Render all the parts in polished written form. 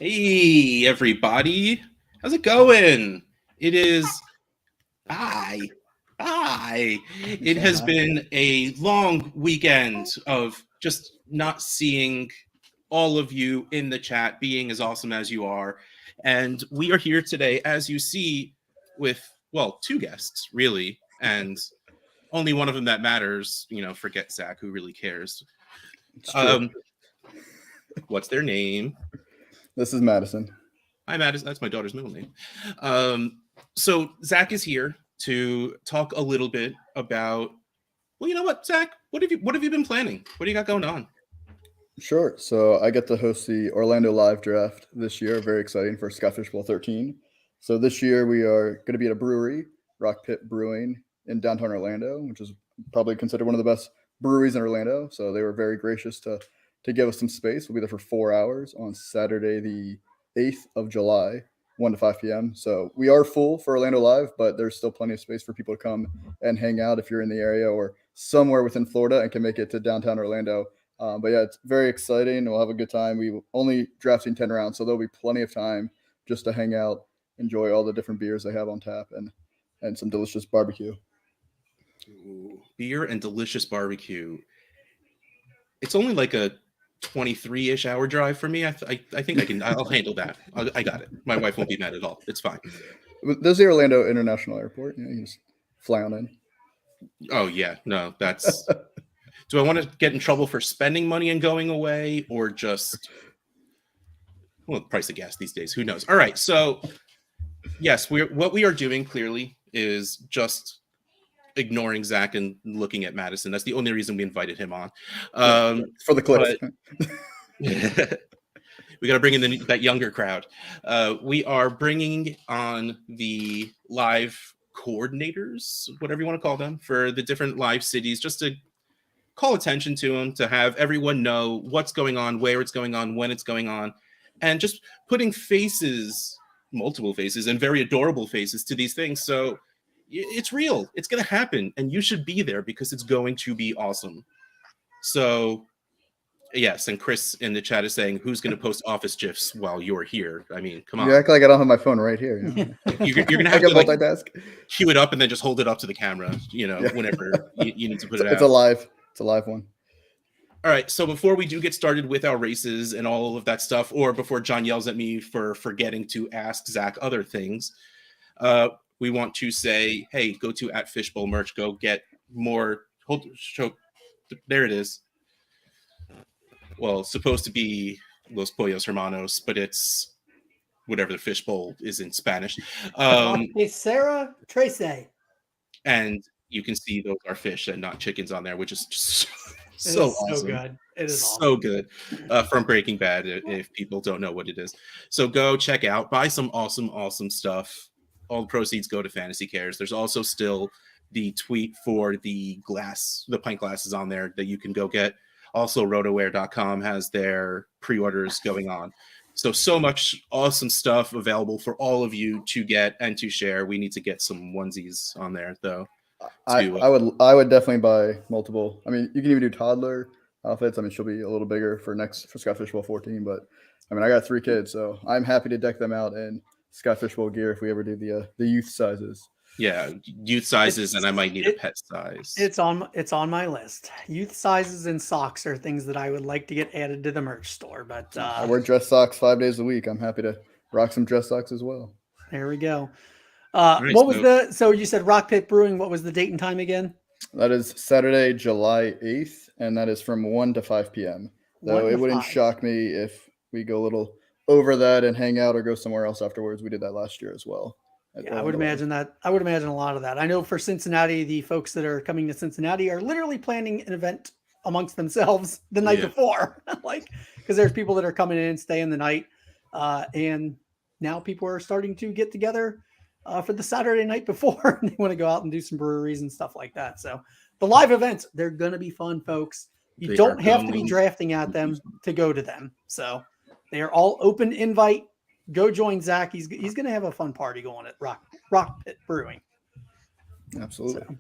Hey, everybody. How's it going? It is. Hi. Hi. You It saying has hi? been a long weekend of just not seeing all of you in the chat being as awesome as you are. And we are here today, as you see, with, well, two guests, really. And only one of them that matters. Forget Zach, who really cares. It's true. Um, what's their name? This is Madison. Hi, Madison. That's my daughter's middle name. So Zach is here to talk a little bit about. Well, you know what, Zach? What have you been planning? What do you got going on? Sure. So I get to host the Orlando Live Draft this year. Very exciting for Scottish Bowl 13. So this year we are going to be at a brewery, Rock Pit Brewing, in downtown Orlando, which is probably considered one of the best breweries in Orlando. So they were very gracious to give us some space. We'll be there for 4 hours on Saturday, the 8th of July, 1 to 5 p.m. So we are full for Orlando Live, but there's still plenty of space for people to come and hang out if you're in the area or somewhere within Florida and can make it to downtown Orlando. But yeah, it's very exciting. We'll have a good time. We only drafting 10 rounds, so there'll be plenty of time just to hang out, enjoy all the different beers they have on tap, and some delicious barbecue. Ooh, beer and delicious barbecue. It's only like a 23-ish hour drive for me. I think I can. I'll handle that. I got it. My wife won't be mad at all. It's fine. There's the Orlando International Airport. You just fly on in. Oh yeah, no, that's. Do I want to get in trouble for spending money and going away, or just well, the price of gas these days? Who knows? All right, so yes, what we are doing clearly is just ignoring Zach and looking at Madison. That's the only reason we invited him on. Yeah, for the clips. But we got to bring in that younger crowd. We are bringing on the live coordinators, whatever you want to call them, for the different live cities, just to call attention to them, to have everyone know what's going on, where it's going on, when it's going on, and just putting faces, multiple faces, and very adorable faces to these things. So it's real. It's going to happen, and you should be there because it's going to be awesome. So yes, and Chris in the chat is saying, "Who's going to post office gifs while you're here?" I mean, come You on. act like I don't have my phone right here. You're going to I have can to like multitask. cue it up and then just hold it up to the camera. Yeah, Whenever you need to put it it's out. a live. It's a live one. All right, so before we do get started with our races and all of that stuff, or before John yells at me for forgetting to ask Zach other things, we want to say, hey, go to at Fishbowl merch, go get more. Show, there it is. Well, it's supposed to be Los Pollos Hermanos, but it's whatever the fishbowl is in Spanish. Sarah Tracy. And you can see those are fish and not chickens on there, which is just It so is awesome. good. It is so awesome. good from Breaking Bad. If people don't know what it is, so go check out, buy some awesome stuff. All the proceeds go to Fantasy Cares. There's also still the tweet for the pint glasses on there that you can go get. Also, rotoware.com has their pre-orders going on. So much awesome stuff available for all of you to get and to share. We need to get some onesies on there though. I would definitely buy multiple. I mean, you can even do toddler outfits. I mean, she'll be a little bigger for Scott Fishbowl 14, but I mean, I got 3 kids, so I'm happy to deck them out in Scott Fishbowl gear if we ever do the youth sizes. Yeah, youth sizes, and I might need a pet size. It's on my list. Youth sizes and socks are things that I would like to get added to the merch store. But I wear dress socks 5 days a week. I'm happy to rock some dress socks as well. there we go. Right, what was so you said Rock Pit Brewing? What was the date and time again? That is Saturday, July 8th, and that is from 1 to 5 p.m. Though it wouldn't shock me if we go a little over that and hang out or go somewhere else afterwards. We did that last year as well. Yeah, I would imagine that. I would imagine a lot of that. I know for Cincinnati, the folks that are coming to Cincinnati are literally planning an event amongst themselves the night before, like because there's people that are coming in and staying the night, and now people are starting to get together for the Saturday night before. And they want to go out and do some breweries and stuff like that. So the live events, they're going to be fun, folks. You don't have to be drafting at them to go to them. So they are all open invite. Go join Zach. He's going to have a fun party going at Rock Pit Brewing. Absolutely. So.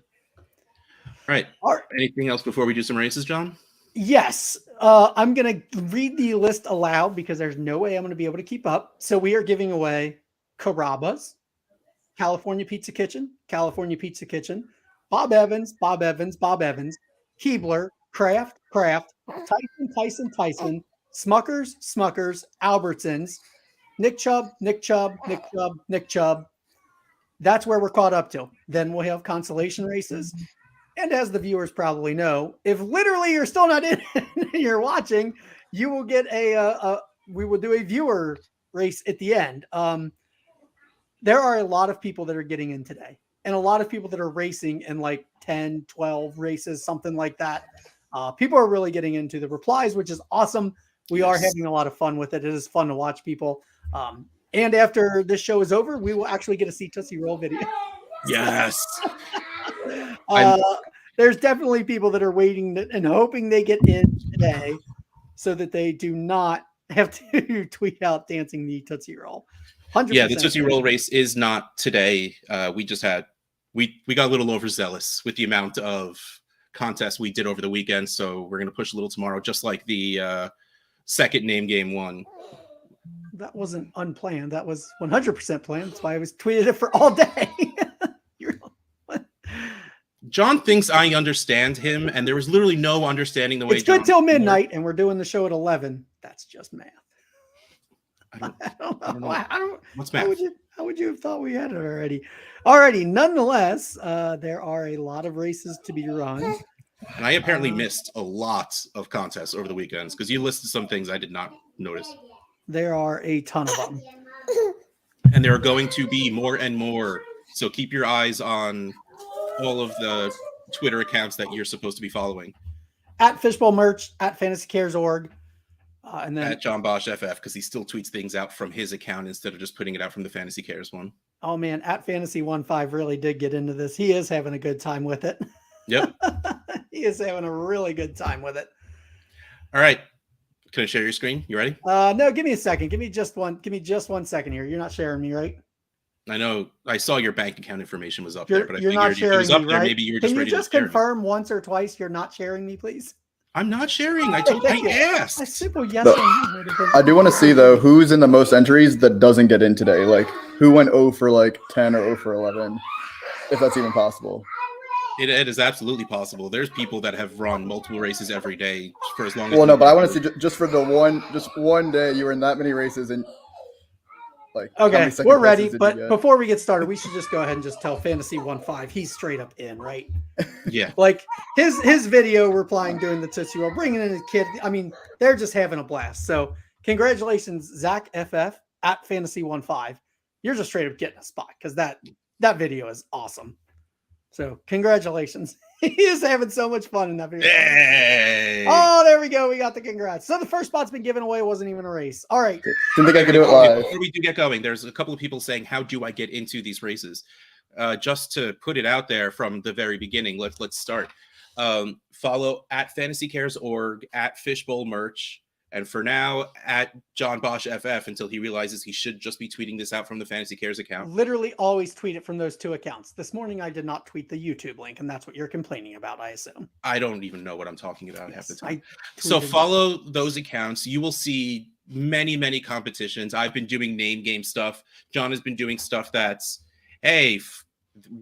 All right. Anything else before we do some races, John? Yes. I'm going to read the list aloud because there's no way I'm going to be able to keep up. So we are giving away Carrabba's, California Pizza Kitchen, Bob Evans, Keebler, Kraft, Tyson, Smuckers, Albertsons, Nick Chubb. That's where we're caught up to. Then we'll have consolation races. And as the viewers probably know, if literally you're still not in and you're watching, you will get we will do a viewer race at the end. There are a lot of people that are getting in today and a lot of people that are racing in like 10, 12 races, something like that. People are really getting into the replies, which is awesome. We are having a lot of fun with it. It is fun to watch people. And after this show is over, we will actually get to see Tootsie Roll video. Yes. There's definitely people that are waiting and hoping they get in today so that they do not have to tweet out dancing the Tootsie Roll. 100%. Yeah, the Tootsie Roll race is not today. We got a little overzealous with the amount of contests we did over the weekend, so we're going to push a little tomorrow, just like the second name game one. That wasn't unplanned. That was 100% planned. That's why I was tweeted it for all day. John thinks I understand him, and there was literally no understanding the way. It's good till midnight, and we're doing the show at 11. That's just math. I don't know. What's math? How would you have thought we had it already? Alrighty. Nonetheless, there are a lot of races to be run. And I apparently missed a lot of contests over the weekends because you listed some things I did not notice. There are a ton of them. And there are going to be more and more. So keep your eyes on all of the Twitter accounts that you're supposed to be following. At Fishbowl Merch, at FantasyCares.org. And then at John Bosch FF, because he still tweets things out from his account instead of just putting it out from the Fantasy Cares one. Oh man, at Fantasy15 really did get into this. He is having a good time with it. Yep. He is having a really good time with it. All right. Can I share your screen? You ready? No, give me a second. Give me just 1 second here. You're not sharing me, right? I know. I saw your bank account information was up there, but I you're figured not if sharing it was up me, there, right? maybe you were just Can you ready just to share confirm once or twice you're not sharing me, please? I'm not sharing. I asked. A simple yes But or no would have been- I do want to see though who's in the most entries that doesn't get in today. Like who went 0 for like 10 or 0 for 11, if that's even possible. It is absolutely possible. There's people that have run multiple races every day for as long as. Well, no, but I want to see just for one day you were in that many races and like. Okay, we're ready. But before we get started, we should just go ahead and just tell Fantasy15 he's straight up in, right? Yeah. Like his video replying doing the Tootsie Roll, bringing in his kid. I mean, they're just having a blast. So congratulations, Zach FF at Fantasy15. You're just straight up getting a spot because that video is awesome. So congratulations. He is having so much fun in that video. Hey. Oh, there we go. We got the congrats. So the first spot's been given away. It wasn't even a race. All right. Didn't think I could do it live. Before we do get going, there's a couple of people saying, how do I get into these races? Just to put it out there from the very beginning, let's start. Follow at FantasyCares.org, at Fishbowl Merch, and for now, at John Bosch FF until he realizes he should just be tweeting this out from the Fantasy Cares account. Literally always tweet it from those two accounts. This morning, I did not tweet the YouTube link, and that's what you're complaining about, I assume. I don't even know what I'm talking about half the time. So follow those accounts. You will see many, many competitions. I've been doing name game stuff. John has been doing stuff that's, hey,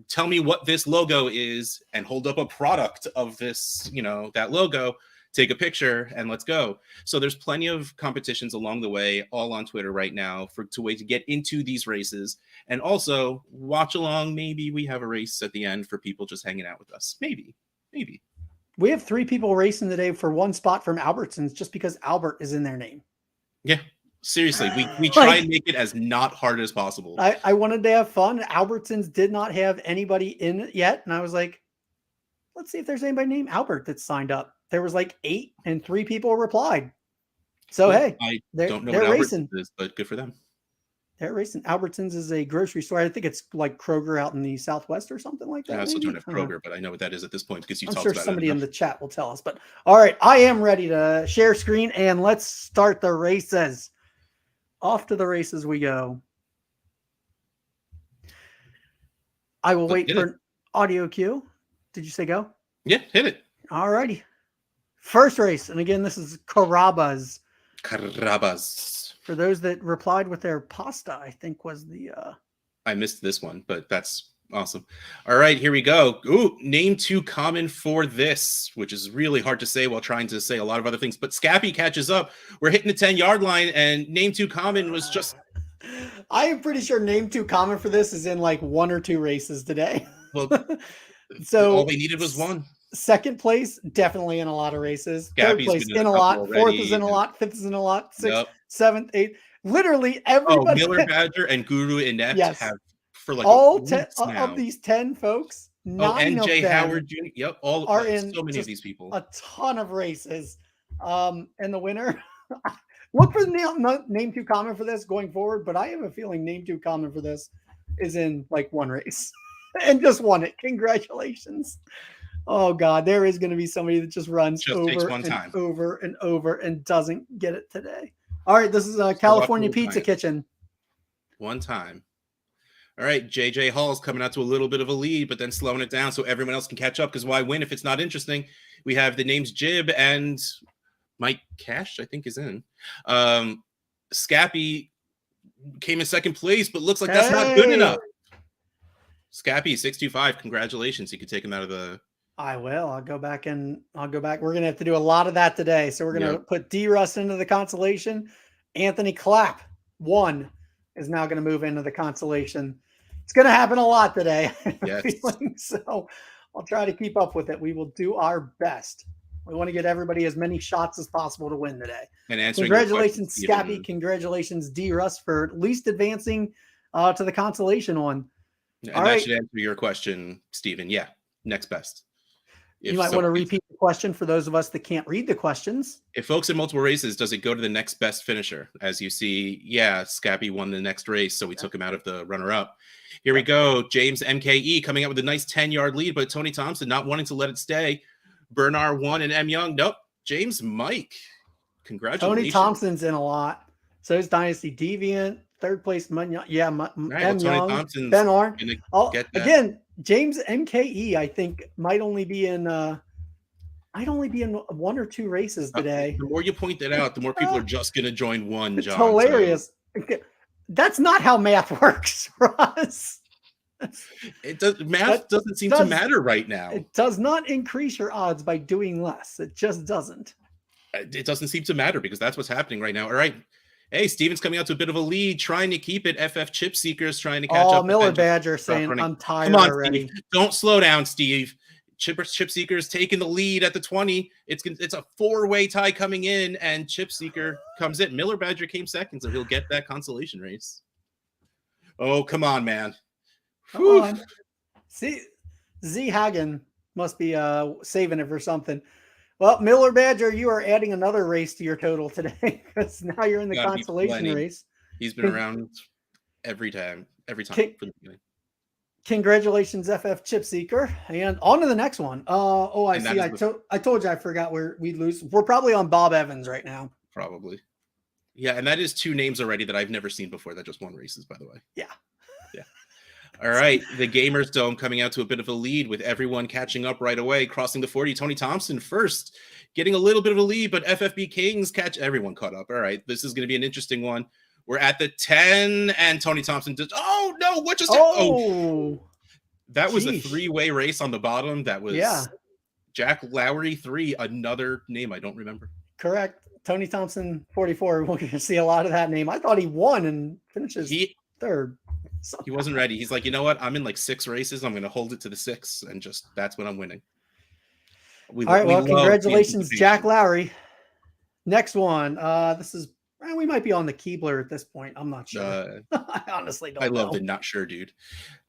tell me what this logo is and hold up a product of this, that logo. Take a picture and let's go. So there's plenty of competitions along the way, all on Twitter right now to get into these races. And also watch along. Maybe we have a race at the end for people just hanging out with us. Maybe. We have 3 people racing today for 1 spot from Albertsons just because Albert is in their name. Yeah, seriously. We try and make it as not hard as possible. I wanted to have fun. Albertsons did not have anybody in it yet. And I was like, let's see if there's anybody named Albert that's signed up. There was like 8 and 3 people replied. So, hey, I don't know they're what racing. Albertsons is, but good for them. They're racing. Albertsons is a grocery store. I think it's like Kroger out in the Southwest or something like that. I also don't have Kroger, but I know what that is at this point because you I'm talked sure about somebody it in the chat will tell us. But all right, I am ready to share screen and let's start the races. Off to the races we go. I will wait for an audio cue. Did you say go? Yeah, hit it. All righty. First race, and again, this is Carabas. Carabas. For those that replied with their pasta, I think was the. I missed this one, but that's awesome. All right, here we go. Ooh, name too common for this, which is really hard to say while trying to say a lot of other things. But Scappy catches up. We're hitting the 10-yard line, and name too common was just. I am pretty sure name too common for this is in like 1 or 2 races today. Well, so all they needed was 1. Second place, definitely in a lot of races. Scappy's Third place been in a lot. Fourth is in a lot. Fifth is in a lot. Sixth, seventh, eighth. Literally everybody. Miller Badger and Guru Inept have for like all 10 of these 10 folks. 9 and Jay of them Howard Jr. Yep, all are in so many of these people. A ton of races. And the winner. Look for the name too common for this going forward, but I have a feeling name too common for this is in like 1 race and just won it. Congratulations. Oh God, there is going to be somebody that just runs over and over and doesn't get it today. All right, this is California Pizza Kitchen. One time. All right, JJ Hall's coming out to a little bit of a lead, but then slowing it down so everyone else can catch up, because why win if it's not interesting? We have the names Jib and Mike Cash, I think, is in. Scappy came in second place, but looks like that's not good enough. Scappy, 625, congratulations. You can take him out of the... I will. I'll go back. We're going to have to do a lot of that today. So we're going to put D-Russ into the consolation. Anthony Clapp, 1, is now going to move into the consolation. It's going to happen a lot today. Yes. So I'll try to keep up with it. We will do our best. We want to get everybody as many shots as possible to win today. And answering congratulations, Scappy. Congratulations, D-Russ, for at least advancing to the consolation one. And that should answer your question, Stephen. Yeah, next best. You might want to repeat the question for those of us that can't read the questions. If folks in multiple races, does it go to the next best finisher? As you see, Scappy won the next race, so we took him out of the runner-up. Here we go. James MKE coming out with a nice 10-yard lead, but Tony Thompson not wanting to let it stay. Bernard 1 and M. Young. Nope. James Mike. Congratulations. Tony Thompson's in a lot. So is Dynasty Deviant. Third place, Mania. Yeah, M. Young. Ben Arn. Again, James MKE, I think, might only be in 1 or 2 races today. The more you point that out, the more people are just going to join one. It's hilarious. So. That's not how math works for us. Math doesn't seem to matter right now. It does not increase your odds by doing less. It just doesn't. It doesn't seem to matter because that's what's happening right now. All right. Hey, Steven's coming out to a bit of a lead, trying to keep it. FF Chip Seekers trying to catch up. Miller Badger saying, I'm tired Come on, already. Steve. Don't slow down, Steve. Chip Seekers taking the lead at the 20. It's a 4-way tie coming in, and Chip Seeker comes in. Miller Badger came second, so he'll get that consolation race. Oh, come on, man. Come on. See, Z Hagen must be saving it for something. Well, Miller Badger, you are adding another race to your total today because now you're in the consolation race. He's been around every time from the beginning. Congratulations, FF Chip Seeker. And on to the next one. I see. I told you I forgot where we'd lose. We're probably on Bob Evans right now. Probably. Yeah, and that is 2 names already that I've never seen before that just won races, by the way. Yeah. All right, the Gamers Dome coming out to a bit of a lead with everyone catching up right away, crossing the 40. Tony Thompson first, getting a little bit of a lead, but FFB Kings catch everyone caught up. All right, this is going to be an interesting one. We're at the 10, and Tony Thompson does. Oh no! What just? That was a 3-way race on the bottom. That was Jack Lowry 3, another name I don't remember. Correct. Tony Thompson 44. We're going to see a lot of that name. I thought he won and finishes third. He wasn't ready. He's like, you know what? I'm in like 6 races. I'm going to hold it to the 6, and just that's when I'm winning. All right. Well, congratulations, Jack Lowry. Next one. This is we might be on the Keebler at this point. I'm not sure. I honestly don't know. I love the not sure, dude.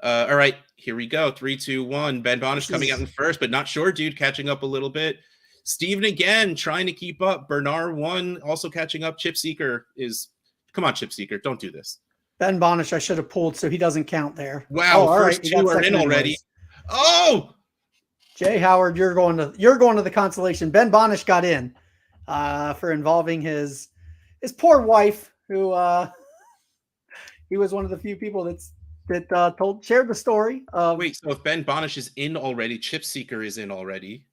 All right, here we go. 3, 2, 1. Ben Bonish coming out in first, but not sure, dude. Catching up a little bit. Steven again trying to keep up. Bernard 1 also catching up. Chip Seeker is. Come on, Chip Seeker. Don't do this. Ben Bonish, I should have pulled, so he doesn't count there. Wow, first 2 are in already. Oh, Jay Howard, you're going to the consolation. Ben Bonish got in for involving his poor wife, who he was one of the few people that shared the story. Wait, so if Ben Bonish is in already, Chip Seeker is in already.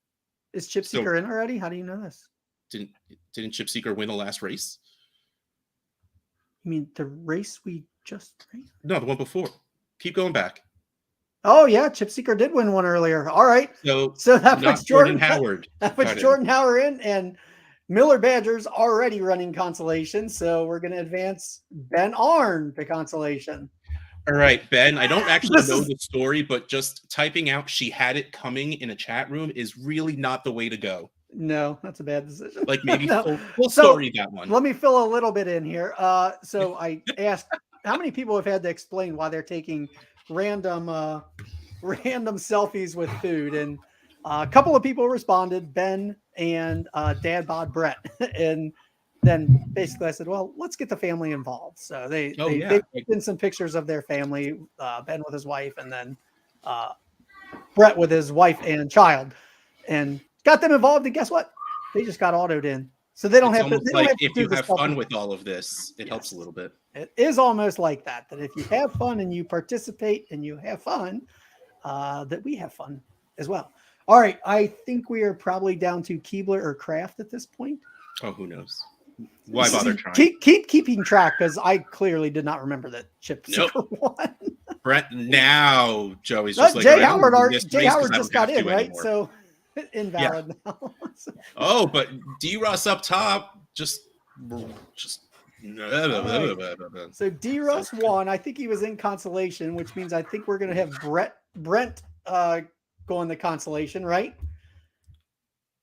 Is Chip So- Seeker in already? How do you know this? Didn't Chip Seeker win the last race? You mean the race we just ran? No, the one before. Keep going back. Oh yeah, Chip Seeker did win one earlier. All right. So So that not puts Jordan Howard. That puts got in. Jordan Howard in, and Miller Badger's already running consolation. So we're going to advance Ben Arn to consolation. All right, Ben. I don't actually This know is- the story, but just typing out "she had it coming" in a chat room is really not the way to go. No, that's a bad decision. Like maybe No. full So, story that one. Let me fill a little bit in here. So I asked how many people have had to explain why they're taking random selfies with food, and a couple of people responded, Ben and Dad Bod Brett, and then basically I said, well, let's get the family involved. So they put in some pictures of their family, Ben with his wife, and then Brett with his wife and child, and got them involved. And guess what? They just got autoed in. So they don't It's have to. almost They don't like have to if do you the have stuff fun with- with all of this, it helps a little bit. It is almost like that if you have fun and you participate and you have fun, that we have fun as well. All right. I think we are probably down to Keebler or Kraft at this point. Oh, who knows? Why bother trying? Keep keeping track, because I clearly did not remember that Chip Seeker won. Brett, now Joey's just like, Jay "All right, I'm gonna do this race 'cause Howard I just don't got have in, to right? anymore." So invalid now. Oh, but D-Ross up top, just. So D Russ won. I think he was in consolation, which means I think we're going to have Brent going the consolation, right?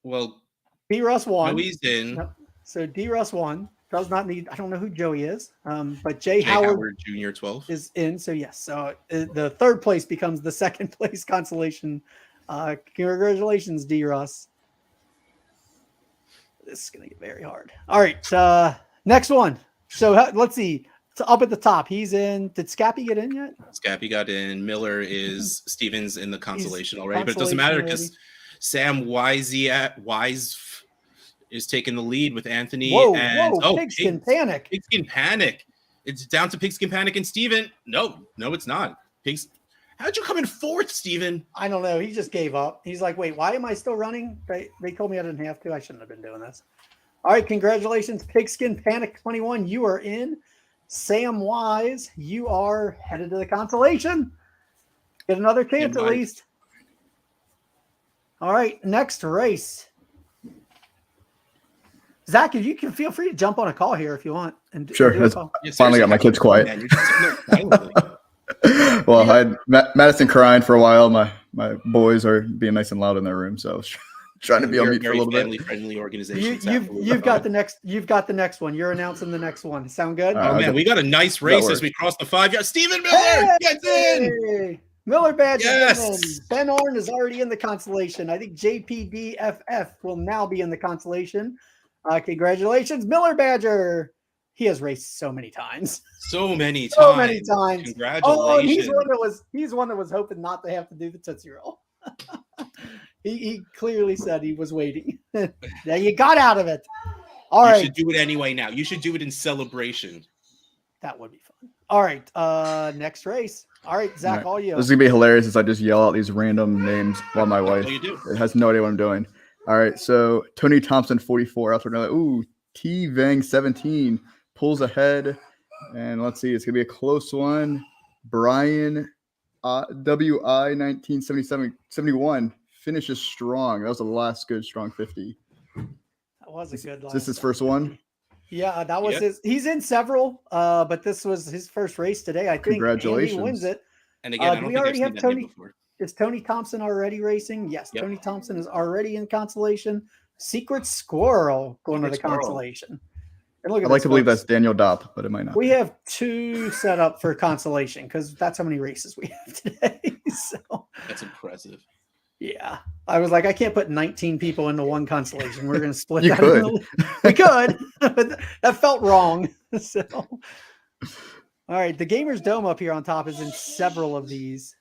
Well, D Russ won. Joey's in. Yep. So D Russ won. Does not need. I don't know who Joey is. But Jay Jay Howard Howard Jr. 12 is in. So yes. So the third place becomes the second place consolation. Congratulations, D Russ. This is going to get very hard. All right. Next one. So let's see. So up at the top, he's in. Did Scappy get in yet? Scappy got in. Miller is Stevens in the consolation already, but it consolation doesn't matter already. because Sam Wise is taking the lead with Anthony. Whoa, and Pigskin Panic. Pigskin Panic. It's down to Pigskin Panic and Steven. No, it's not. How'd you come in fourth, Steven? I don't know. He just gave up. He's like, wait, why am I still running? They told me I didn't have to. I shouldn't have been doing this. All right, congratulations, Pigskin Panic 21. You are in. Sam Wise, you are headed to the consolation. Get another chance at least. All right, next race. Zach, if you can, feel free to jump on a call here if you want. And Sure. do a call. Yeah, Finally got my kids quiet. Man, you're just sitting there silently. Well, I had Madison crying for a while. My boys are being nice and loud in their room, so I was trying to be on You're a mute for a very little bit. family-friendly organization. You've got the next one. You're announcing the next one. Sound good? All right. Oh man, we got a nice race work. as we cross the 5 yard. Steven Miller gets in. Hey! Miller Badger. Yes. Ben Arn is already in the consolation. I think JPDFF will now be in the consolation. Congratulations, Miller Badger. He has raced so many times. So many So many times. Congratulations. Oh, and he's one that was hoping not to have to do the Tootsie Roll. he clearly said he was waiting. Now you got out of it. All you right. should do it anyway now. You should do it in celebration. That would be fun. All right. Next race. All right, Zach, all you. This is gonna be hilarious as I just yell out these random names while my wife All you do. has no idea what I'm doing. All right, so Tony Thompson 44 out there. Ooh, T Vang 17 pulls ahead, and let's see, it's gonna be a close one. Brian WI 1971 finishes strong. That was the last good strong 50. That was a good. Is this his first one? Yeah, that was his. He's in several, but this was his first race today. I think. Congratulations. And he wins it. And again, I do don't we think I've already seen have that Tony? name before. Is Tony Thompson already racing? Yes, Yep. Tony Thompson is already in consolation. Secret Squirrel going to the Secret Squirrel. consolation. And look at I'd like this, to believe folks. that's Daniel Dopp, but it might not. We have two set up for consolation because that's how many races we have today. So That's impressive. yeah, I was like, I can't put 19 people into one consolation. We're going to split You that. could. We could, but that felt wrong. So, all right, the Gamers Dome up here on top is in several of these.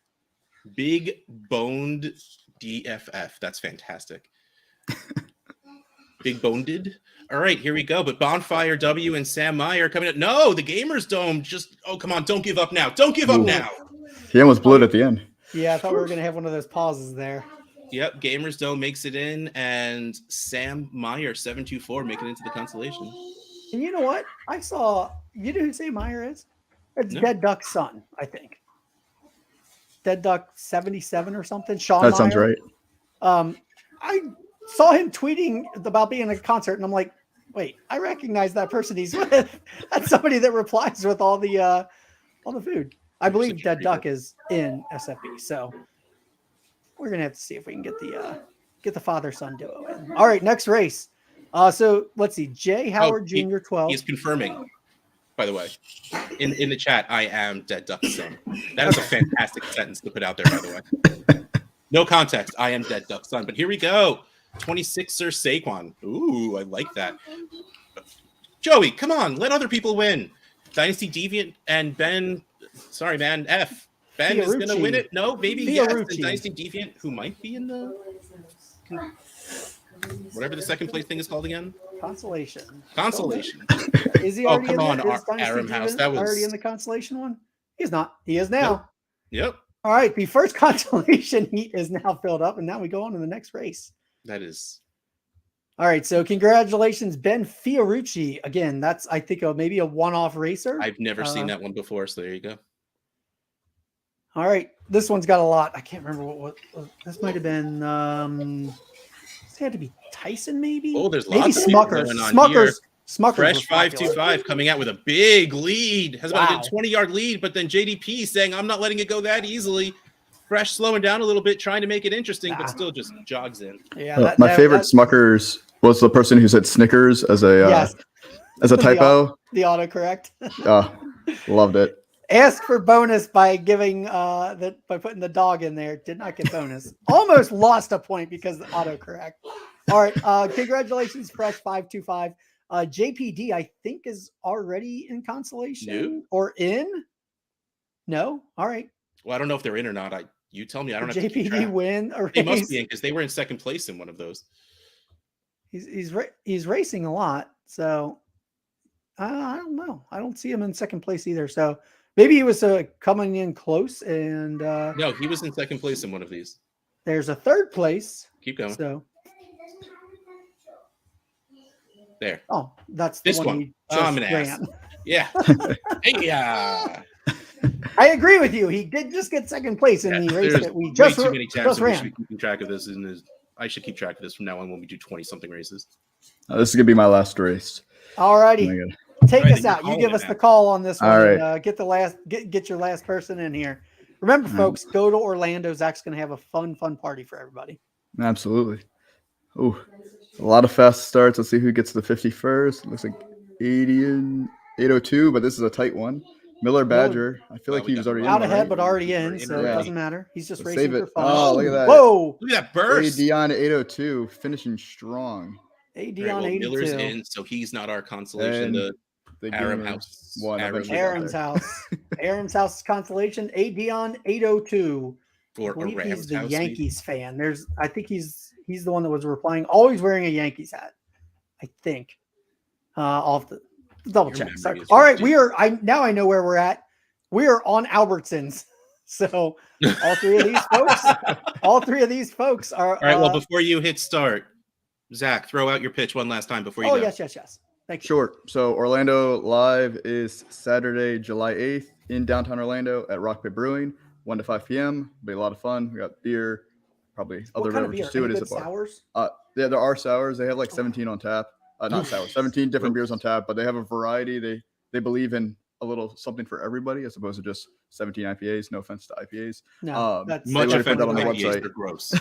Big boned DFF. That's fantastic. Big boned. All right, here we go. But Bonfire W and Sam Meyer are coming up. No, the Gamers Dome just, oh, come on. Don't give up now. Don't give up Ooh. now. He almost blew it at the end. Yeah, I thought we were going to have one of those pauses there. Yep, Gamers Dome makes it in, and Sam Meyer 724 making it into the consolation. And you know what? I saw. You know who Sam Meyer is? It's No. Dead Duck's son, I think. Dead Duck 77 or something. Sean That Meyer. sounds right. I saw him tweeting about being at a concert, and I'm like, wait, I recognize that person he's with. That's somebody that replies with all the food. I believe Dead Duck is in SFB, so we're gonna have to see if we can get the father-son duo in. All right, next race. So let's see. Jay Howard Jr. 12. He's confirming, by the way, in the chat. I am Dead Duck's son. That is a fantastic sentence to put out there, by the way. No context. I am Dead Duck's son. But here we go. 26er Saquon. Ooh, I like that. Joey, come on, let other people win. Dynasty Deviant and Ben. Sorry, man. F. Ben is going to win it. No, maybe yes. And Dynasty Deviant, who might be in the whatever the second place thing is called again. Consolation. Is he already come in on, Aram House. That was already in the consolation one. He's not. He is now. Yep. All right. The first consolation heat is now filled up, and now we go on to the next race. That is. All right. So congratulations, Ben Fiorucci. Again, that's I think maybe a one-off racer. I've never seen that one before, so there you go. All right. This one's got a lot. I can't remember what this might have been. This had to be Tyson, maybe. Oh, there's maybe lots of Smuckers. going on here. Smuckers. Fresh 525 coming out with a big lead. Has about a 20-yard lead, but then JDP saying, I'm not letting it go that easily. Fresh slowing down a little bit, trying to make it interesting, but still just jogs in. Yeah. My favorite Smuckers was the person who said Snickers as a typo. The autocorrect. Loved it. Ask for bonus by giving by putting the dog in there. Did not get bonus. Almost lost a point because of the autocorrect. All right. Congratulations, Fresh 525. JPD, I think, is already in consolation or in. No. All right. Well, I don't know if they're in or not. You tell me. I don't have to keep JPD track. win or they must be in because they were in second place in one of those. He's racing a lot, so I don't know. I don't see him in second place either. So maybe he was coming in close and no, he was in second place in one of these. There's a third place. Keep going. So there. Oh, that's the this one. I'm an ass. Yeah. Hey, I agree with you. He did just get second place in the race that we just too many tabs. ran. We should be keeping track of this. I should keep track of this from now on when we do 20-something races. This is gonna be my last race. All righty. Take us out. You give us the call on this one. All right. And, get your last person in here. Remember, folks, go to Orlando. Zach's going to have a fun party for everybody. Absolutely. Oh, a lot of fast starts. Let's see who gets the 51st. Looks like 80 and 802, but this is a tight one. Miller Badger. I feel like he was already out in, ahead, right? but already in, so it doesn't matter. He's just racing for fun. Oh, look at that. Whoa. Look at that burst. Dion 802 finishing strong. Dion 82. Miller's in, so he's not our consolation. The Aram House. Aram's house. Aram's house consolation. Dion 802. Or he's the Yankees fan. I think he's the one that was replying. Always wearing a Yankees hat. I think. I'll have to double check. All right, now I know where we're at. We are on Albertsons. So all three of these folks are. All right. Well, before you hit start, Zach, throw out your pitch one last time before you go. Yes. Thank you. Sure. So Orlando Live is Saturday, July 8th in downtown Orlando at Rock Pit Brewing, 1 to 5 p.m. It'll be a lot of fun. We got beer, probably other beverages too. It is a bar. Sours? Yeah, there are sours. They have like 17 on tap. Not sours, 17 different beers on tap, but they have a variety. They believe in a little something for everybody as opposed to just 17 IPAs. No offense to IPAs. No, that's much offense on the IPAs. website. They're gross.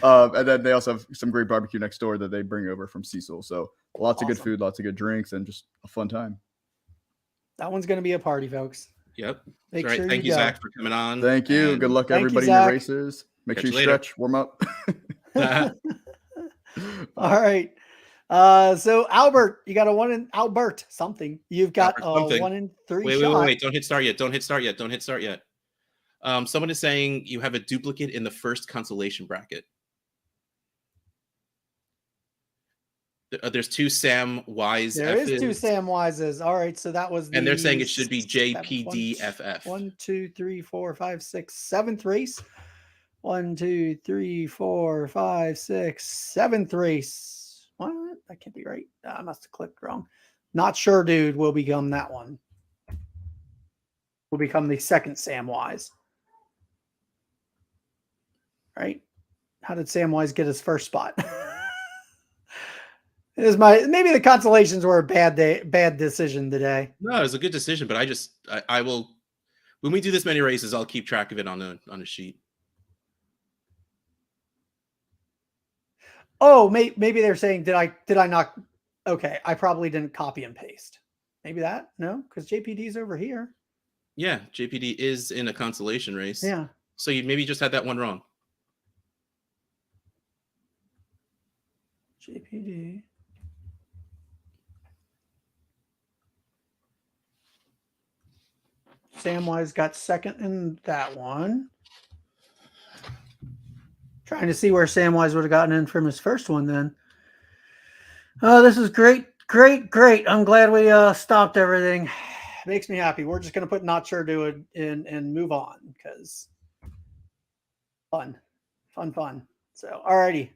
And then they also have some great barbecue next door that they bring over from Cecil. So lots of good food, lots of good drinks, and just a fun time. That one's going to be a party, folks. Yep. Make sure Thank you, Zach, for coming on. Thank you. Good luck, everybody, in your races. Make sure you stretch, warm up. All right. So Albert, you got a 1 in Albert something. You've got a 1 in 3 shot. Wait. Don't hit start yet. Someone is saying you have a duplicate in the first consolation bracket. There's 2 Sam Wise. There is 2 Sam Wises. All right, so that was. And they're saying it should be JPDFF. 1, 2, 3, 4, 5, 6, 7th race. 1, 2, 3, 4, 5, 6, 7th race. What? That can't be right. I must have clicked wrong. Not sure, dude. Will become that one. Will become the second Samwise. Right? How did Samwise get his first spot? Maybe the consolations were a bad decision today. No, it was a good decision, but I will, when we do this many races, I'll keep track of it on a sheet. Oh, maybe they're saying, did I not? Okay, I probably didn't copy and paste. Maybe that? No, because JPD's over here. Yeah, JPD is in a consolation race. Yeah. So you maybe just had that one wrong. JPD. Samwise got second in that one. Trying to see where Samwise would have gotten in from his first one then. Oh, this is great. I'm glad we stopped everything. Makes me happy. We're just going to put not sure to it and move on because fun. So, alrighty.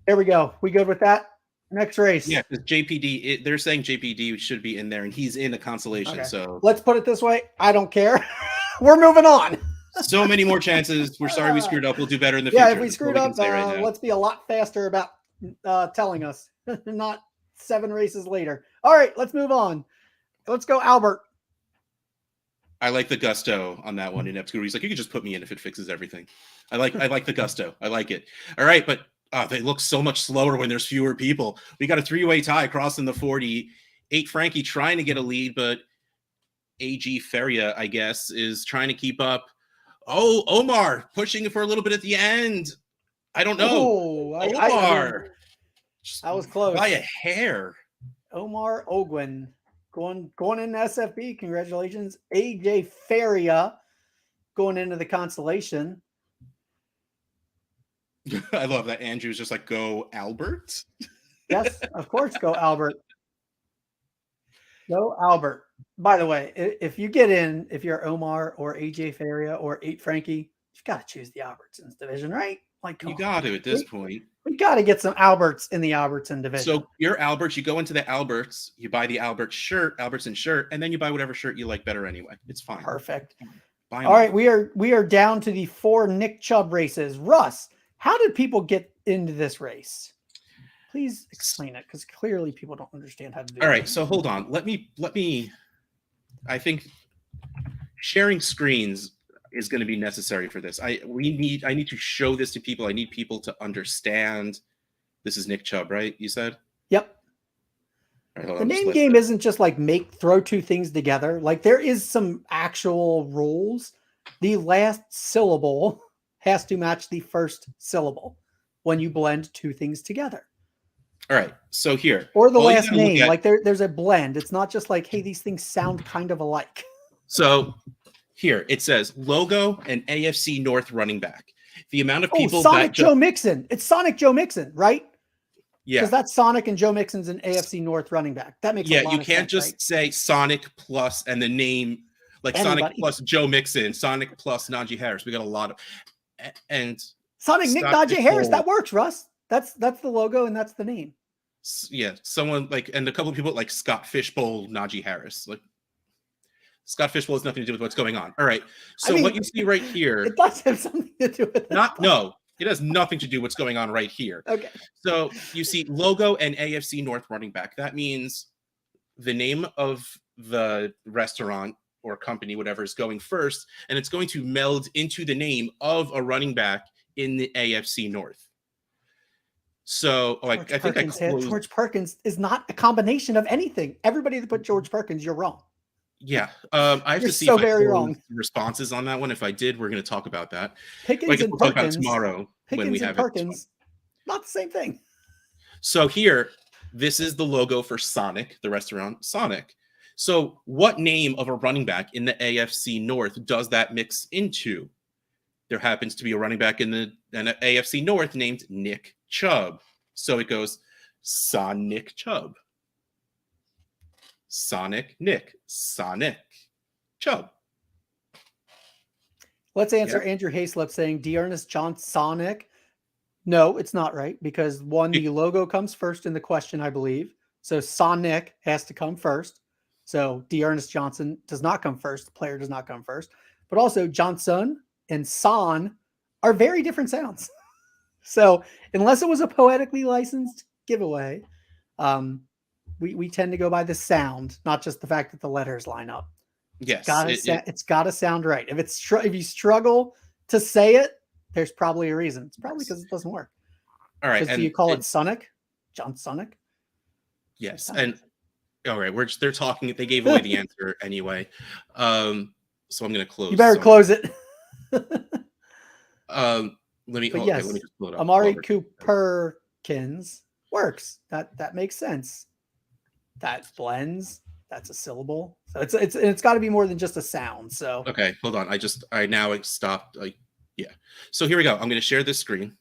There we go. We good with that? Next race. Yeah, because JPD, they're saying JPD should be in there, and he's in a consolation. Okay. So let's put it this way. I don't care. We're moving on. So many more chances. We're sorry we screwed up. We'll do better in the future. Yeah, if we screwed up, let's be a lot faster about telling us, not 7 races later. All right, let's move on. Let's go, Albert. I like the gusto on that one in Epscure. He's like, you can just put me in if it fixes everything. I like the gusto. I like it. All right, but they look so much slower when there's fewer people. We got a 3-way tie crossing the 40. 8 Frankie trying to get a lead, but AG Feria, I guess, is trying to keep up. Oh, Omar pushing for a little bit at the end. I don't know. Omar. I was close. By a hair. Omar Ogwin going in SFB. Congratulations. AJ Feria going into the consolation. I love that Andrew's just like, go Albert. Yes, of course, go Albert. Go Albert. By the way, if you get in, if you're Omar or AJ Feria or 8 Frankie, you've got to choose the Albertsons division, right? Like, you got to at this point. We got to get some Alberts in the Albertson division. So you're Alberts. You go into the Alberts. You buy the Albertson shirt, and then you buy whatever shirt you like better anyway. It's fine. Perfect. All right, we are down to the 4 Nick Chubb races. Russ, how did people get into this race? Please explain it, because clearly people don't understand how to do it. All right, so hold on. Let me. I think sharing screens is going to be necessary for this. I need to show this to people. I need people to understand. This is Nick Chubb, right? You said? Yep. All right, the name game isn't just like throw 2 things together. Like, there is some actual rules. The last syllable has to match the first syllable when you blend 2 things together. All right, so here. Or the last name. Like, there's a blend. It's not just like, hey, these things sound kind of alike. So here it says logo and AFC North running back. The amount of people Sonic Joe Mixon. It's Sonic Joe Mixon, right? Yeah. Because that's Sonic and Joe Mixon's an AFC North running back. That makes a lot of sense. Yeah, you can't just say Sonic plus and the name, like anybody. Sonic plus Joe Mixon, Sonic plus Najee Harris. We got a lot of and Sonic Nick Najee Harris. That works, Russ. That's the logo and that's the name. Yeah, someone like, and a couple of people like Scott Fishbowl, Najee Harris. Like, Scott Fishbowl has nothing to do with what's going on. All right. So what you see right here, it does have something to do with it. No, it has nothing to do with what's going on right here. Okay. So you see logo and AFC North running back. That means the name of the restaurant or company, whatever, is going first, and it's going to meld into the name of a running back in the AFC North. So, like, I think George Perkins is not a combination of anything. Everybody that put George Perkins, you're wrong. Yeah, I have to see if I wrong. Responses on that one. If I did, we're going to talk about that. Pickens and we'll Perkins tomorrow when we have Perkins, not the same thing. So here, this is the logo for Sonic, the restaurant Sonic. So, what name of a running back in the AFC North does that mix into? There happens to be a running back in the AFC North named Nick Chubb. So it goes Sonic Chubb. Sonic Nick. Sonic Chubb. Let's answer Andrew Hayslip saying Dearness John Sonic. No, it's not right because one, the logo comes first in the question, I believe. So Sonic has to come first. So Dearness Johnson does not come first. The player does not come first. But also Johnson and Son are very different sounds. So unless it was a poetically licensed giveaway, we tend to go by the sound, not just the fact that the letters line up. Yes, it's got to sound right. If you struggle to say it, there's probably a reason. It's probably because it doesn't work. All right. Do you call it Sonic? John Sonic? Yes. And all right, they're talking. They gave away the answer anyway. So I'm going to close. You better close it. Let me just pull it up. Amari Cooperkins works. That makes sense. That blends. That's a syllable. So it's got to be more than just a sound. So okay, hold on. I now stopped. Yeah. So here we go. I'm going to share this screen,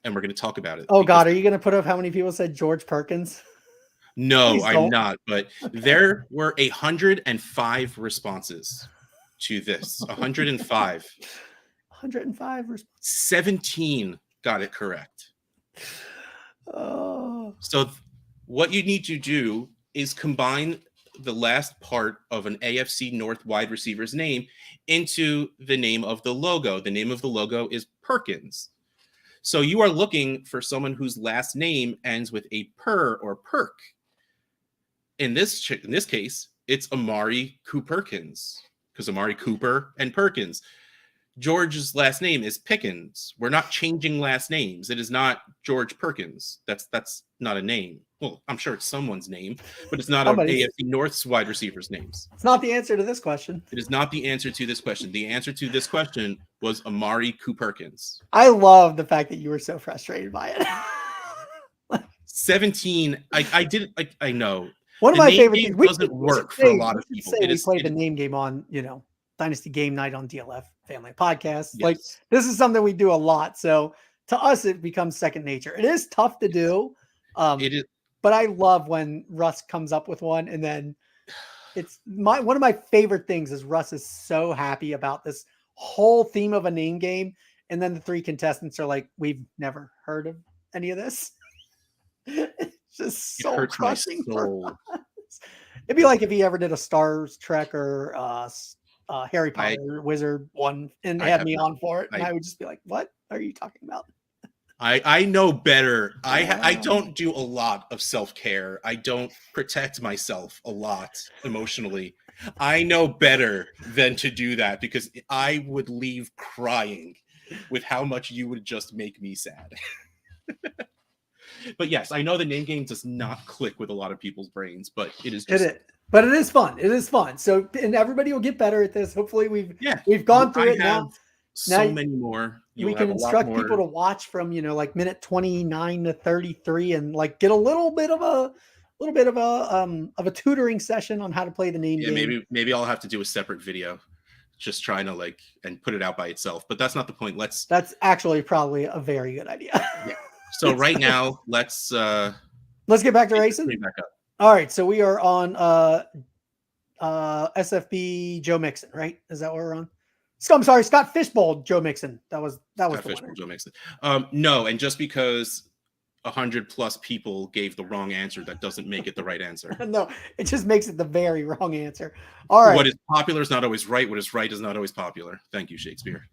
and we're going to talk about it. Oh God, are you going to put up how many people said George Perkins? No, I'm not. But there were 105 responses to this. 105. 105 responses. 17 got it correct. Oh. So what you need to do is combine the last part of an AFC North wide receiver's name into the name of the logo. The name of the logo is Perkins. So you are looking for someone whose last name ends with a per or perk. In this case, it's Amari Cooperkins, because Amari Cooper and Perkins. George's last name is Pickens. We're not changing last names. It is not George Perkins. That's not a name. Well, I'm sure it's someone's name, but it's not an AFC North's wide receivers' names. It's not the answer to this question. It is not the answer to this question. The answer to this question was Amari Cooperkins. I love the fact that you were so frustrated by it. 17. I know. One of my favorite things doesn't work for a lot of people. We played the name game on, Dynasty Game Night on DLF Family Podcast. Yes. Like this is something we do a lot. So to us, it becomes second nature. It is tough to do. It is. But I love when Russ comes up with one, and then it's one of my favorite things is Russ is so happy about this whole theme of a name game, and then the three contestants are like, "We've never heard of any of this." It's just so crushing for us. It'd be like if he ever did a Star Trek or Harry Potter Wizard one and had me on for it, and I would just be like, "What are you talking about?" I know better. I don't do a lot of self-care. I don't protect myself a lot emotionally. I know better than to do that because I would leave crying with how much you would just make me sad. But yes, I know the name game does not click with a lot of people's brains, but it is just but it is fun. It is fun. So and everybody will get better at this. Hopefully we've gone through it now. So many more. We can instruct people to watch from like minute 29 to 33 and like get a little bit of a tutoring session on how to play the name game. Maybe I'll have to do a separate video just trying to and put it out by itself, but that's not the point. That's actually probably a very good idea. Yeah. So right now let's get back to racing. Back up. All right, so we are on SFB Joe Mixon, right? Is that what we're on? I'm sorry, Scott Fishbowl, Joe Mixon. That was Scott the winner. Joe Mixon. No, and just because 100+ people gave the wrong answer, that doesn't make it the right answer. No, it just makes it the very wrong answer. All right. What is popular is not always right. What is right is not always popular. Thank you, Shakespeare.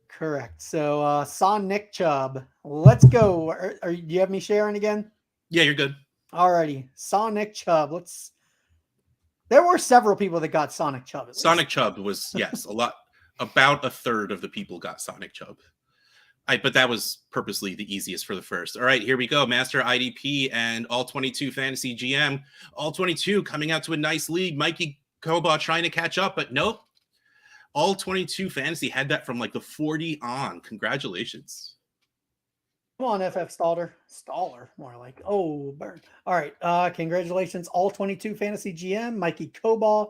Correct. So, Son Nick Chubb. Let's go. Do you have me sharing again? Yeah, you're good. All righty. Sonic Chubb. There were several people that got Sonic Chubb. Sonic Chubb was, yes, a lot. About a third of the people got Sonic Chubb. But that was purposely the easiest for the first. All right, here we go. Master IDP and All 22 Fantasy GM. All 22 coming out to a nice lead. Mikey Koba trying to catch up, but nope. All 22 Fantasy had that from the 40 on. Congratulations. Come on, FF Staller, more like. Oh, burn. All right, congratulations, All 22 Fantasy GM. Mikey Koba,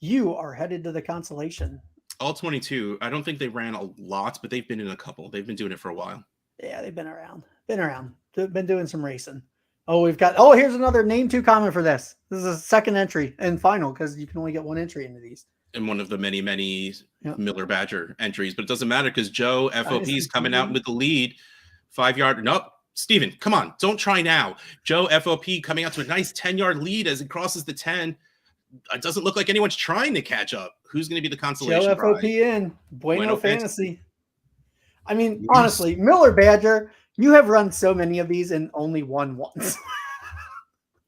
you are headed to the consolation. All 22, I don't think they ran a lot, but they've been in a couple. They've been doing it for a while. Yeah, they've been around. Been doing some racing. Here's another name 2 comment for this. This is a second entry and final because you can only get one entry into these. in one of the many Yep. Miller Badger entries, but it doesn't matter because Joe FOP is coming out SFP. with the lead, 5-yard. Nope, Steven, come on, don't try now. Joe FOP coming out to a nice 10-yard lead as it crosses the 10. It doesn't look like anyone's trying to catch up. Who's going to be the consolation Joe prize? FOP in Bueno Fantasy. Fantasy. I mean, Yes. honestly, Miller Badger, you have run so many of these and only won once.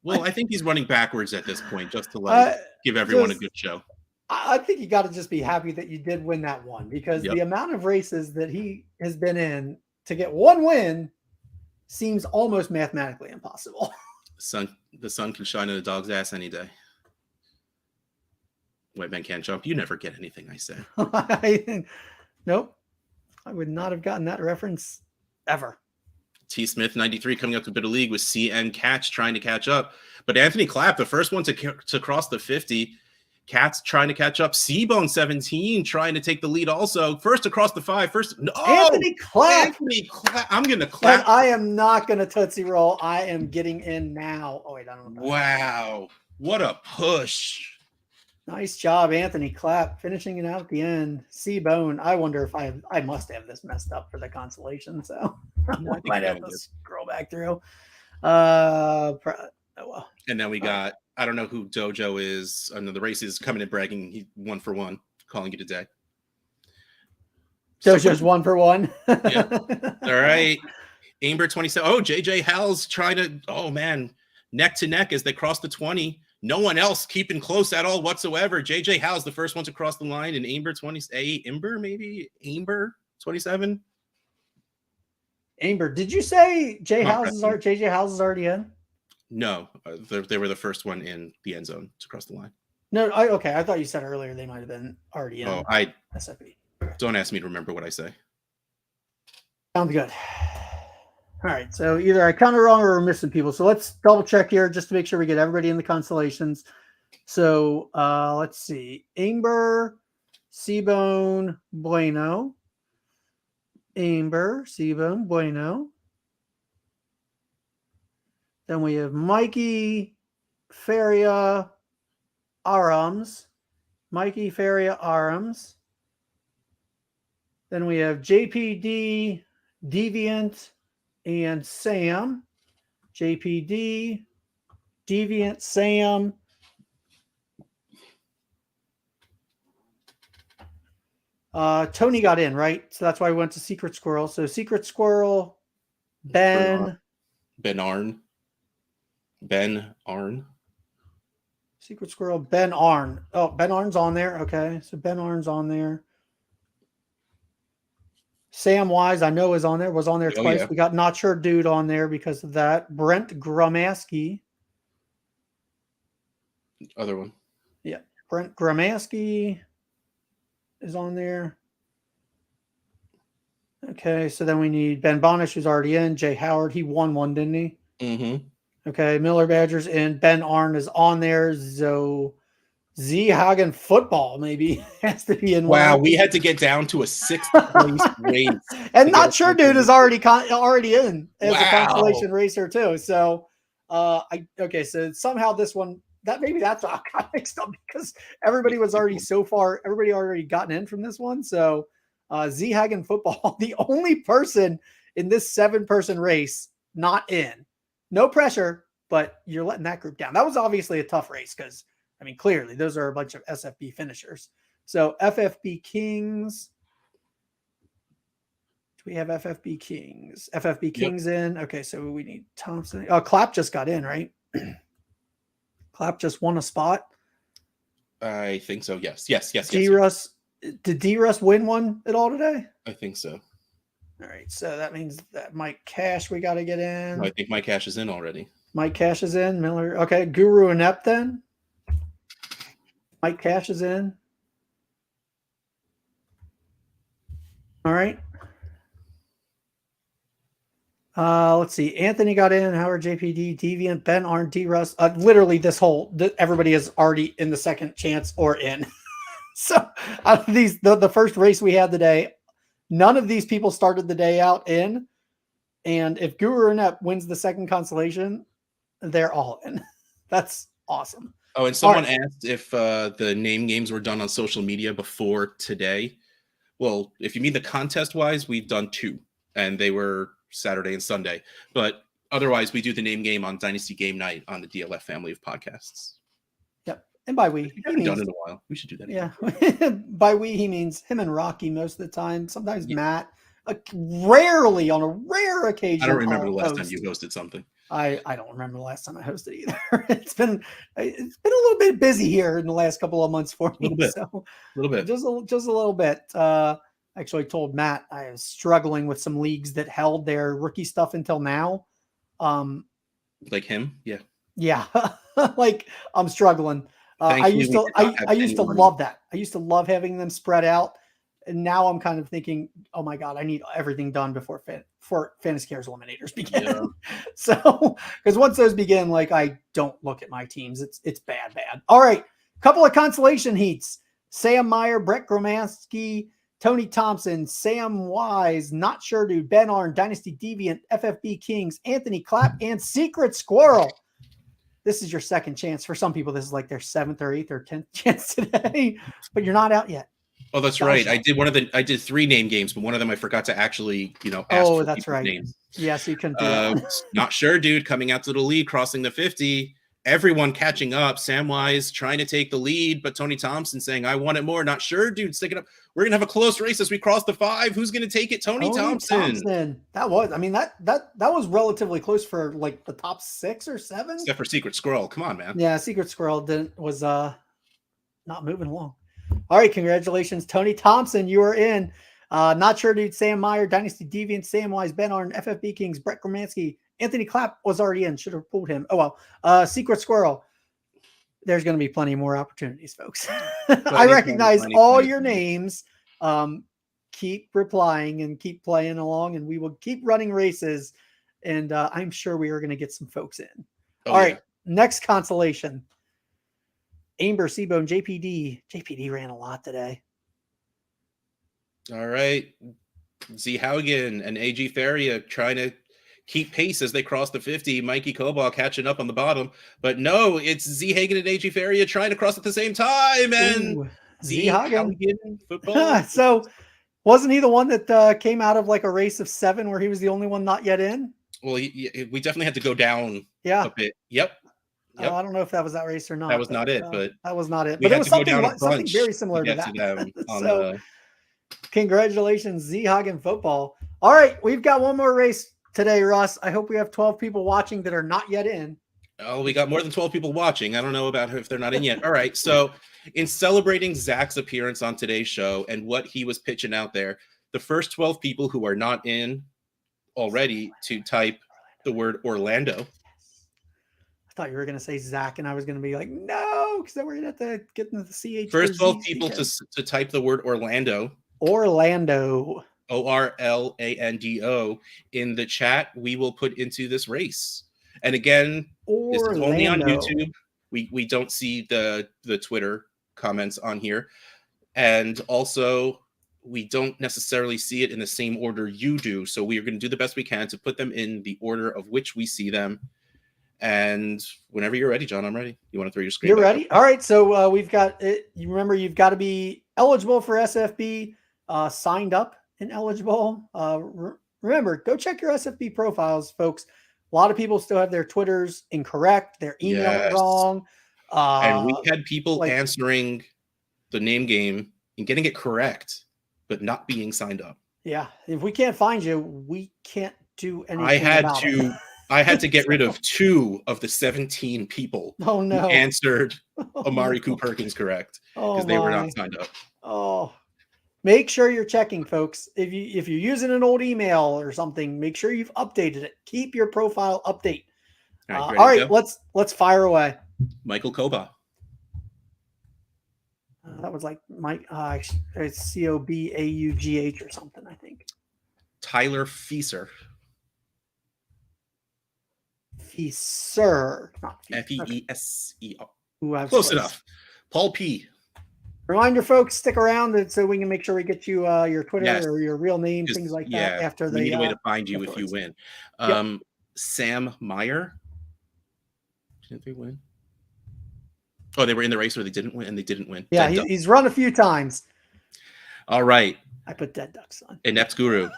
Well, I think he's running backwards at this point just to give everyone a good show. I think you got to just be happy that you did win that one because the amount of races that he has been in to get one win seems almost mathematically impossible. The sun can shine on a dog's ass any day. White men can't jump. You never get anything I say. Nope. I would not have gotten that reference ever. T. Smith, 93, coming up to bit of league with CN Catch trying to catch up. But Anthony Clapp, the first one to cross the 50. Cat's trying to catch up. Seabone, 17, trying to take the lead also. First across the 5. Anthony Clapp. I'm going to clap. And I am not going to Tootsie Roll. I am getting in now. Oh, wait, I don't know. Wow. What a push. Nice job, Anthony Clapp, finishing it out at the end. Seabone. I wonder if I must have this messed up for the consolation, so I might have to scroll back through. Oh well. And then we got, I don't know who Dojo is. I know the race is coming and bragging. He 1 for 1, calling it a day. Dojo's 1 for 1. Yeah. All right. Amber 27. Oh, JJ Howell's trying to, oh man, neck to neck as they cross the 20. No one else keeping close at all whatsoever. JJ Howell's the first one to cross the line, and Amber 28. Amber 27. Amber, did you say JJ Howell's is already in? No, they were the first one in the end zone to cross the line. No, okay. I thought you said earlier they might have been already in. Oh, SFP. Don't ask me to remember what I say. Sounds good. All right, so either I counted wrong or we're missing people. So let's double check here just to make sure we get everybody in the constellations. So let's see. Amber, Seabone, Bueno. Amber, Seabone, Bueno. Then we have Mikey, Feria, Arams. Mikey, Feria, Arams. Then we have JPD, Deviant, and Sam. JPD, Deviant, Sam. Tony got in, right? So that's why we went to Secret Squirrel. So Secret Squirrel, Ben Arn. Secret Squirrel, Ben Arn. Oh, Ben Arn's on there. Okay, so Ben Arn's on there. Sam Wise, I know, was on there twice. Yeah. We got Not Sure Dude on there because of that. Brent Gramaski. Other one. Yeah. Brent Gramaski is on there. Okay, so then we need Ben Bonish, who's already in. Jay Howard, he won one, didn't he? Mm-hmm. Okay, Miller Badgers in. Ben Arn is on there. So Z Hagen Football maybe has to be in. Wow, we had to get down to a 6th place race. And Not Sure Dude is already in as a consolation racer too. So okay, so somehow this one that's all got mixed up because everybody already gotten in from this one. So Z Hagen Football, the only person in this 7-person race not in. No pressure, but you're letting that group down. That was obviously a tough race because, I mean, clearly those are a bunch of SFB finishers. So FFB Kings. Do we have FFB Kings? FFB Kings in. Okay, so we need Thompson. Oh, Clapp just got in, right? Clapp just won a spot. I think so. Yes. D-Russ. Did D-Russ win one at all today? I think so. All right, so that means that Mike Cash we got to get in. No, I think Mike Cash is in already. Mike Cash is in. Miller. Okay, Guru Inept then. Mike Cash is in. All right. Let's see. Anthony got in. Howard, JPD, Deviant, Ben Arn, D-Russ. Literally everybody is already in the second chance or in. So out of these, the first race we had today, none of these people started the day out in. And if Guru Inept wins the second consolation, they're all in. That's awesome. Oh, and someone asked if the name games were done on social media before today. Well, if you mean the contest-wise, we've done 2, and they were Saturday and Sunday. But otherwise, we do the name game on Dynasty Game Night on the DLF family of podcasts. Yep. And by we, we haven't done it in a while. We should do that. Yeah. By we, he means him and Rocky most of the time. Sometimes Matt. Rarely, on a rare occasion. I don't remember the last time you hosted something. I don't remember the last time I hosted either. It's been a little bit busy here in the last couple of months for me. A little bit. Just a little bit. I actually told Matt I was struggling with some leagues that held their rookie stuff until now. Like him? Yeah. Yeah. Like I'm struggling. I used to love that. I used to love having them spread out. And now I'm kind of thinking, oh my God, I need everything done before Fantasy Cares Eliminators begin. Yeah. So, because once those begin, like I don't look at my teams. It's bad. All right. Couple of consolation heats. Sam Meyer, Brett Gromansky, Tony Thompson, Sam Wise, Not Sure Dude, Ben Arn, Dynasty Deviant, FFB Kings, Anthony Clapp, and Secret Squirrel. This is your second chance. For some people, this is like their 7th or 8th or 10th chance today, but you're not out yet. Oh, that's right. I did 3 name games, but one of them I forgot to actually, ask for that's right. names. Yes, you can do that. Not Sure Dude coming out to the lead, crossing the 50. Everyone catching up. Sam Wise trying to take the lead, but Tony Thompson saying, I want it more. Not Sure Dude sticking up. We're going to have a close race as we cross the 5. Who's going to take it? Tony Thompson. That was relatively close for like the top 6 or 7. Except for Secret Squirrel. Come on, man. Yeah, Secret Squirrel was not moving along. All right, congratulations, Tony Thompson. You are in. Not Sure Dude, Sam Meyer, Dynasty Deviant, Sam Wise, Ben Arn, FFB Kings, Brett Gromansky, Anthony Clapp was already in. Should have pulled him. Oh, well. Secret Squirrel. There's going to be plenty more opportunities, folks. I recognize all your names. Keep replying and keep playing along, and we will keep running races. And I'm sure we are going to get some folks in. All right, next consolation. Amber, Seabone, JPD. JPD ran a lot today. All right. Z Haugen and AG Faria trying to keep pace as they cross the 50. Mikey Cobal catching up on the bottom. But no, it's Z Hagen and AG Faria trying to cross at the same time. And Z Haugen football. So wasn't he the one that came out of like a race of 7 where he was the only one not yet in? Well, we definitely had to go down a bit. Yep. Yep. I don't know if that was that race or not. That was not it, but that was not it. But it was something very similar to that. So, congratulations, Z Hagen football. All right, we've got one more race today, Russ. I hope we have 12 people watching that are not yet in. Oh, we got more than 12 people watching. I don't know about if they're not in yet. All right, so in celebrating Zach's appearance on today's show and what he was pitching out there, the first 12 people who are not in already to type the word Orlando. I thought you were going to say Zach, and I was going to be like, no, because then we're going to have to get into the CH. First 12 people to type the word Orlando. Orlando. Orlando in the chat. We will put into this race. And again, this is only on YouTube. We don't see the Twitter comments on here. And also, we don't necessarily see it in the same order you do. So we are going to do the best we can to put them in the order of which we see them. And whenever you're ready, John, I'm ready. You want to throw your screen? You're ready? All right. So we've got it. You remember, you've got to be eligible for SFB, signed up and eligible. Remember, go check your SFB profiles, folks. A lot of people still have their Twitters incorrect, their email wrong. And we had people answering the name game and getting it correct, but not being signed up. Yeah. If we can't find you, we can't do anything. I had to get rid of 2 of the 17 people who answered Amari Perkins correct because they were not signed up. Oh, make sure you're checking, folks. If you're using an old email or something, make sure you've updated it. Keep your profile update. All right, let's fire away. Michael Koba. That was like Mike. It's Cobaugh or something, I think. Tyler Fieser. Feeser, not Feeser. Close enough. Paul P. Reminder, folks, stick around so we can make sure we get you your Twitter or your real name, things like that. After we need a way to find you if you win. Sam Meyer. Didn't they win? Oh, they were in the race where they didn't win, and they didn't win. Yeah, he's run a few times. All right. I put Dead Ducks on. Inept Guru.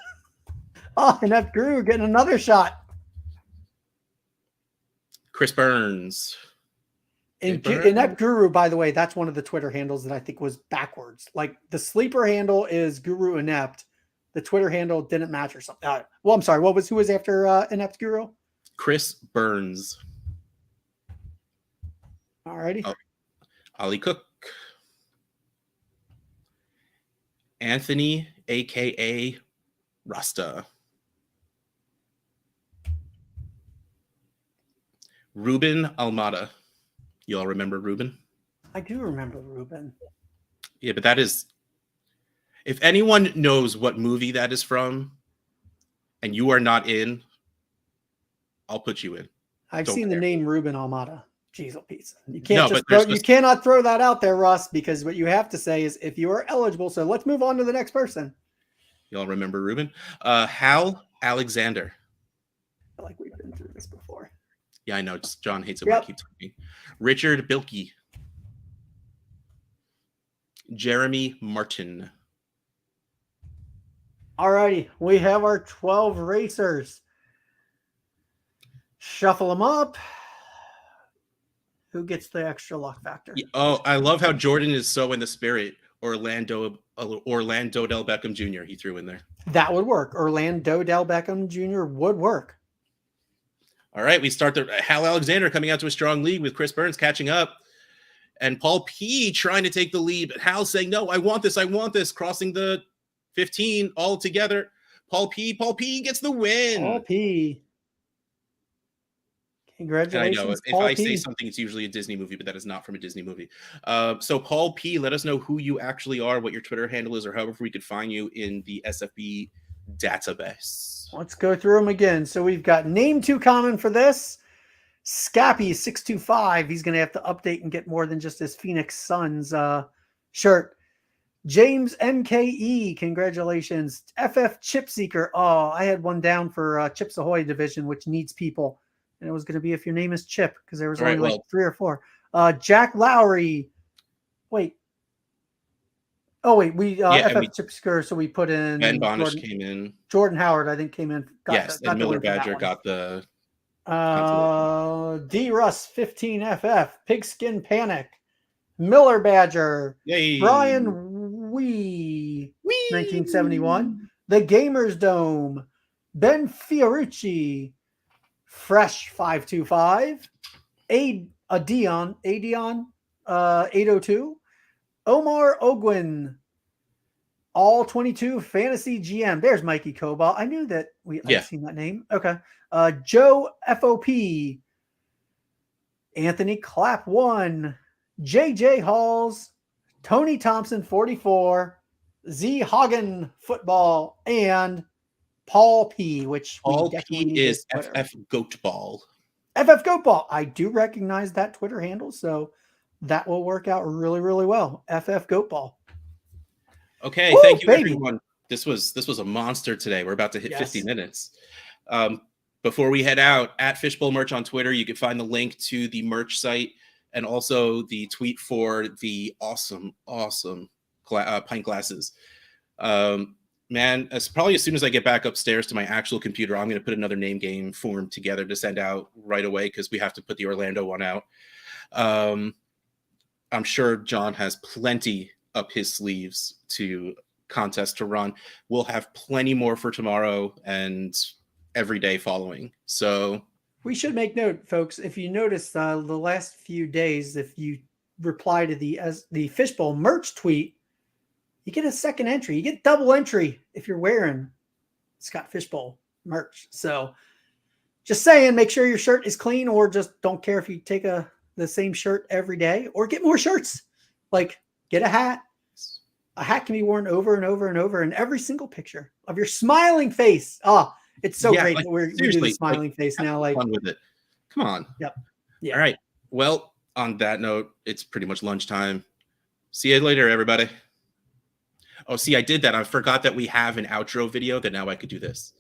Oh, Inept Guru getting another shot. Chris Burns. Inept Guru, by the way, that's one of the Twitter handles that I think was backwards. Like the sleeper handle is Guru Inept. The Twitter handle didn't match or something. Well, I'm sorry. Who was after Inept Guru? Chris Burns. Alrighty. Oh, Ollie Cook. Anthony, a.k.a. Rasta. Ruben Almada. You all remember Ruben? I do remember Ruben. Yeah, but that is... If anyone knows what movie that is from, and you are not in, I'll put you in. I've seen the name Ruben Almada. Jeez, oh, pizza. You cannot throw that out there, Russ, because what you have to say is if you are eligible. So let's move on to the next person. Y'all remember Ruben? Hal Alexander. I feel like we've been through this before. Yeah, I know. Just John hates it when I keep talking. Richard Bilkey. Jeremy Martin. Alrighty, we have our 12 racers. Shuffle them up. Who gets the extra luck factor? Yeah, oh, I love how Jordan is so in the spirit. Orlando Del Beckham Jr. he threw in there. That would work. Orlando Del Beckham Jr. would work. All right, we start the Hal Alexander coming out to a strong lead with Chris Burns catching up. And Paul P trying to take the lead. But Hal saying, no, I want this. Crossing the 15 all together. Paul P gets the win. Paul P. Congratulations. I know. If I say something, it's usually a Disney movie, but that is not from a Disney movie. So Paul P, let us know who you actually are, what your Twitter handle is, or however we could find you in the SFB database. Let's go through them again. So we've got name too common for this. Scappy625. He's going to have to update and get more than just his Phoenix Suns shirt. James MKE, congratulations. FF Chip Seeker. Oh, I had one down for Chips Ahoy division, which needs people. And it was going to be if your name is Chip, because there was only like 3 or 4. Jack Lowry. Wait. Oh, wait. FF Chip Seeker, so we put in... Ben Bonish came in. Jordan Howard, I think, came in. And Miller Badger got the... D Russ 15FF, Pigskin Panic, Miller Badger, Yay. Brian Wee 1971, The Gamers Dome, Ben Fiorucci, Fresh 525, Adion 802, Omar Ogwin, All 22 Fantasy GM. There's Mikey Cobalt. I knew that I'd seen that name. Okay. Joe FOP, Anthony Clap 1, JJ Halls, Tony Thompson 44, Z Hagen Football, and Paul P, which Paul P is FF Goatball. FF Goatball. I do recognize that Twitter handle, so that will work out really, really well. FF Goatball. Okay, thank you, everyone. This was a monster today. We're about to hit 50 minutes. Before we head out, at Fishbowl Merch on Twitter, you can find the link to the merch site and also the tweet for the awesome pint glasses. Man, probably as soon as I get back upstairs to my actual computer, I'm going to put another name game form together to send out right away because we have to put the Orlando one out. I'm sure John has plenty up his sleeves to contest to run. We'll have plenty more for tomorrow and every day following. So we should make note, folks, if you notice the last few days, if you reply to the Fishbowl merch tweet, you get a second entry. You get double entry if you're wearing Scott Fishbowl merch. So just saying, make sure your shirt is clean, or just don't care if you take the same shirt every day, or get more shirts. Like get a hat. A hat can be worn over and over and over in every single picture of your smiling face. Oh, it's so great that we're doing the smiling face now. Like, fun with it. Come on. Yep. Yeah. All right. Well, on that note, it's pretty much lunchtime. See you later, everybody. Oh, see, I did that. I forgot that we have an outro video that now I could do this.